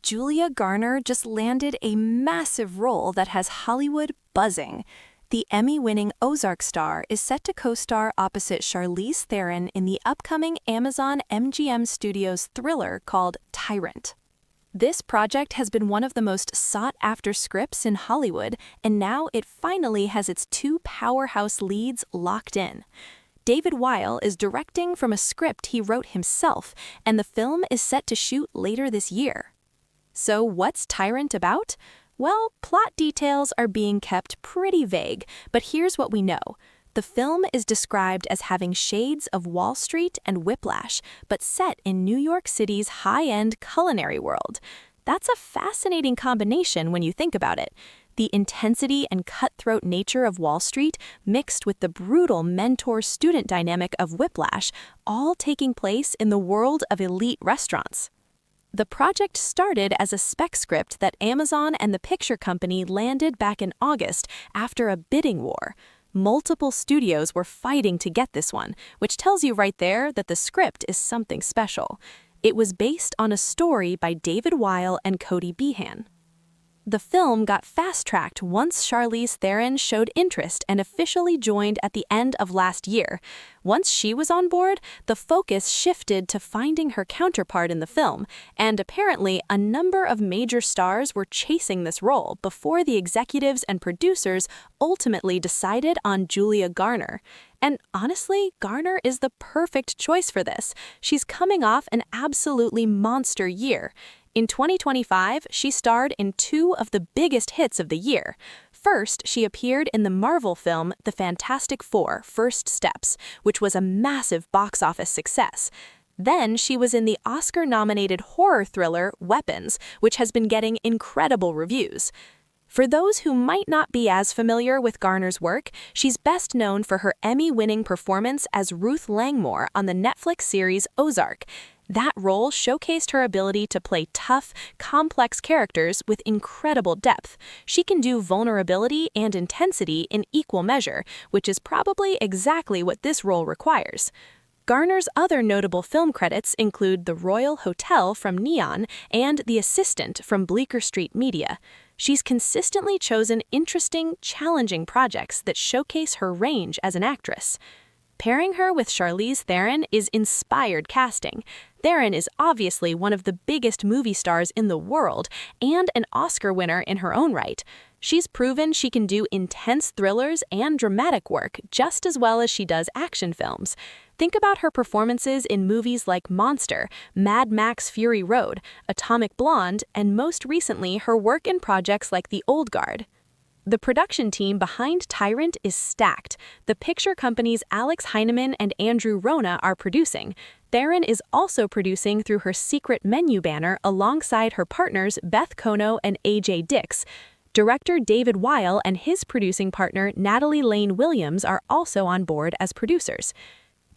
Julia Garner just landed a massive role that has Hollywood buzzing. The Emmy-winning Ozark star is set to co-star opposite Charlize Theron in the upcoming Amazon MGM Studios thriller called Tyrant. This project has been one of the most sought-after scripts in Hollywood, and now it finally has its two powerhouse leads locked in. David Weil is directing from a script he wrote himself, and the film is set to shoot later this year. So what's Tyrant about? Well, plot details are being kept pretty vague, but here's what we know. The film is described as having shades of Wall Street and Whiplash, but set in New York City's high-end culinary world. That's a fascinating combination when you think about it. The intensity and cutthroat nature of Wall Street mixed with the brutal mentor-student dynamic of Whiplash, all taking place in the world of elite restaurants. The project started as a spec script that Amazon and the picture company landed back in August after a bidding war. Multiple studios were fighting to get this one, which tells you right there that the script is something special. It was based on a story by David Weil and Cody Behan. The film got fast-tracked once Charlize Theron showed interest and officially joined at the end of last year. Once she was on board, the focus shifted to finding her counterpart in the film, and apparently a number of major stars were chasing this role before the executives and producers ultimately decided on Julia Garner. And honestly, Garner is the perfect choice for this. She's coming off an absolutely monster year. In 2025, she starred in two of the biggest hits of the year. First, she appeared in the Marvel film The Fantastic Four: First Steps, which was a massive box office success. Then she was in the Oscar-nominated horror thriller Weapons, which has been getting incredible reviews. For those who might not be as familiar with Garner's work, she's best known for her Emmy-winning performance as Ruth Langmore on the Netflix series Ozark. That role showcased her ability to play tough, complex characters with incredible depth. She can do vulnerability and intensity in equal measure, which is probably exactly what this role requires. Garner's other notable film credits include The Royal Hotel from Neon and The Assistant from Bleecker Street Media. She's consistently chosen interesting, challenging projects that showcase her range as an actress. Pairing her with Charlize Theron is inspired casting. Theron is obviously one of the biggest movie stars in the world and an Oscar winner in her own right. She's proven she can do intense thrillers and dramatic work just as well as she does action films. Think about her performances in movies like Monster, Mad Max Fury Road, Atomic Blonde, and most recently her work in projects like The Old Guard. The production team behind Tyrant is stacked. The picture companies Alex Heineman and Andrew Rona are producing. Theron is also producing through her Secret Menu banner alongside her partners Beth Kono and AJ Dix. Director David Weil and his producing partner Natalie Lane Williams are also on board as producers.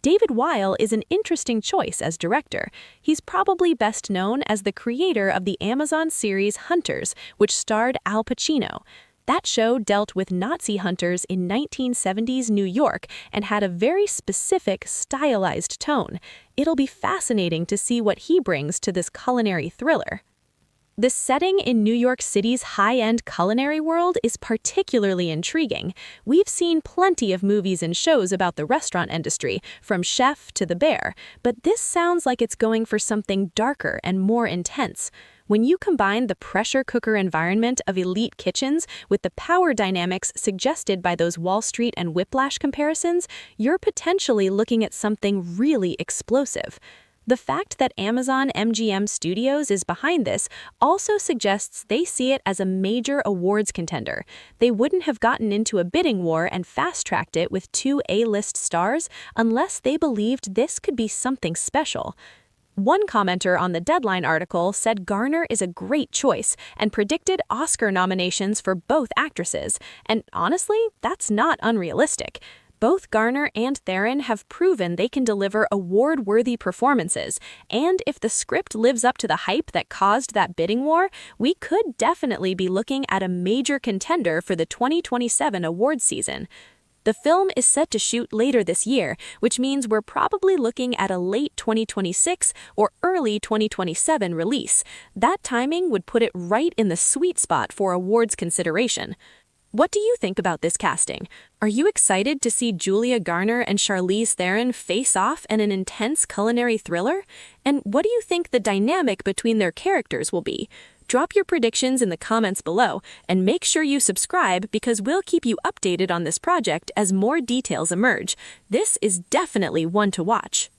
David Weil is an interesting choice as director. He's probably best known as the creator of the Amazon series Hunters, which starred Al Pacino. That show dealt with Nazi hunters in 1970s New York and had a very specific, stylized tone. It'll be fascinating to see what he brings to this culinary thriller. The setting in New York City's high-end culinary world is particularly intriguing. We've seen plenty of movies and shows about the restaurant industry, from Chef to The Bear, but this sounds like it's going for something darker and more intense. When you combine the pressure cooker environment of elite kitchens with the power dynamics suggested by those Wall Street and Whiplash comparisons, you're potentially looking at something really explosive. The fact that Amazon MGM Studios is behind this also suggests they see it as a major awards contender. They wouldn't have gotten into a bidding war and fast-tracked it with two A-list stars unless they believed this could be something special. One commenter on the Deadline article said Garner is a great choice and predicted Oscar nominations for both actresses, and honestly, that's not unrealistic. Both Garner and Theron have proven they can deliver award-worthy performances, and if the script lives up to the hype that caused that bidding war, we could definitely be looking at a major contender for the 2027 awards season. The film is set to shoot later this year, which means we're probably looking at a late 2026 or early 2027 release. That timing would put it right in the sweet spot for awards consideration. What do you think about this casting? Are you excited to see Julia Garner and Charlize Theron face off in an intense culinary thriller? And what do you think the dynamic between their characters will be? Drop your predictions in the comments below, and make sure you subscribe because we'll keep you updated on this project as more details emerge. This is definitely one to watch.